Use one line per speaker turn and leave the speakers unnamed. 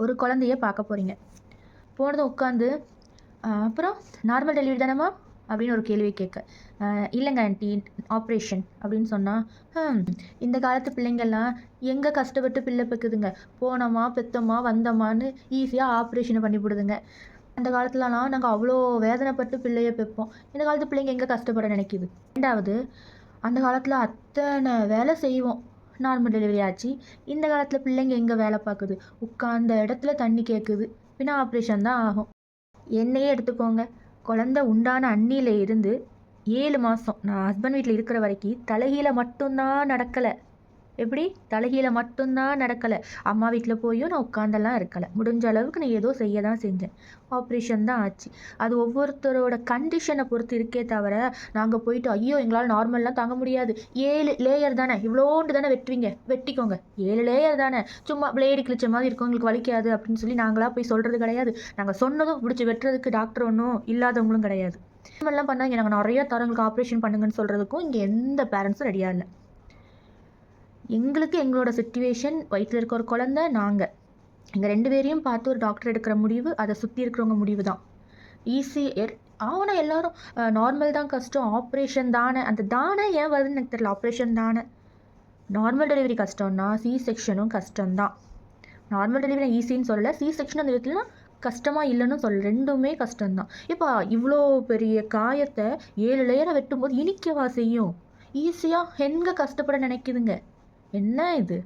ஒரு குழந்தைய பார்க்க போகிறீங்க. போனதும் உட்காந்து அப்புறம் நார்மல் டெலிவரி தானேம்மா அப்படின்னு ஒரு கேள்வி கேட்க, இல்லைங்க ஆண்டி ஆப்ரேஷன் அப்படின்னு சொன்னால், இந்த காலத்து பிள்ளைங்கள்லாம் எங்கே கஷ்டப்பட்டு பிள்ளை பெக்குதுங்க, போனோமா பெத்தோமா வந்தோமான்னு ஈஸியாக ஆப்ரேஷனை பண்ணிவிடுதுங்க. அந்த காலத்துலலாம் நாங்கள் அவ்வளோ வேதனைப்பட்டு பிள்ளைய பெப்போம். இந்த காலத்து பிள்ளைங்க எங்கே கஷ்டப்பட நினைக்கிது. ரெண்டாவது, அந்த காலத்தில் அத்தனை வேலை செய்வோம், நார்மல் டெலிவரி ஆச்சு. இந்த காலத்தில் பிள்ளைங்க எங்கே வேலை பார்க்குது, உட்கார்ந்த இடத்துல தண்ணி கேட்குது, பின்ன ஆப்ரேஷன் தான் ஆகும். என்னையே எடுத்துக்கோங்க, குழந்தை உண்டான அன்னியில இருந்து 7 மாதம் நான் ஹஸ்பண்ட் வீட்டில் இருக்கிற வரைக்கும் தலைகீழ மட்டும்தான் நடக்கலை. எப்படி தலைகீழ மட்டும்தான் நடக்கலை. அம்மா வீட்டில் போயும் நான் உட்காந்தெல்லாம் இருக்கலை. முடிஞ்ச அளவுக்கு நான் ஏதோ செய்ய தான் செஞ்சேன். ஆப்ரேஷன் தான் ஆச்சு. அது ஒவ்வொருத்தரோட கண்டிஷனை பொறுத்து இருக்கே தவிர, நாங்கள் போயிட்டு ஐயோ எங்களால் நார்மல்லாம் தாங்க முடியாது, 7 லேயர் தானே, இவ்வளோண்டு தானே வெட்டுவீங்க, வெட்டிக்கோங்க, 7 லேயர் தானே, சும்மா பிளேடு கிழிச்ச மாதிரி இருக்கும், உங்களுக்கு வலிக்காது அப்படின்னு சொல்லி நாங்களாக போய் சொல்கிறது கிடையாது. நாங்கள் சொன்னதும் பிடிச்சி வெட்டுறதுக்கு டாக்டர் ஒன்றும் இல்லாதவங்களும் கிடையாது. நார்மல்லாம் பண்ணால் இங்கே நாங்கள் நிறைய தரங்களுக்கு ஆப்ரேஷன் பண்ணுங்கன்னு சொல்கிறதுக்கும் இங்கே எந்த பேரண்ட்ஸும் ரெடியாக இல்லை. எங்களுக்கு எங்களோட சிச்சுவேஷன், வயிற்றில் இருக்க ஒரு குழந்தை, நாங்கள் எங்கள் 2 பேரையும் பார்த்து ஒரு டாக்டர் எடுக்கிற முடிவு, அதை சுற்றி இருக்கிறவங்க முடிவு தான். ஆனால் எல்லாரும் நார்மல் தான் கஷ்டம், ஆப்ரேஷன் தானே, அந்த தானே ஏன் வருதுன்னு எனக்கு தெரியல. ஆப்ரேஷன் தானே, நார்மல் டெலிவரி கஷ்டம்னா சி செக்ஷனும் கஷ்டம்தான். நார்மல் டெலிவரி ஈஸின்னு சொல்லலை, சி செக்ஷன் அந்த விதத்துலலாம் கஷ்டமாக இல்லைன்னு சொல்ல, ரெண்டுமே கஷ்டம்தான். இப்போ இவ்வளோ பெரிய காயத்தை 7 லேயரை வெட்டும்போது இனிக்கவா செய்யும்? ஈஸியாக எங்கே கஷ்டப்பட நினைக்குதுங்க. என்ன இது?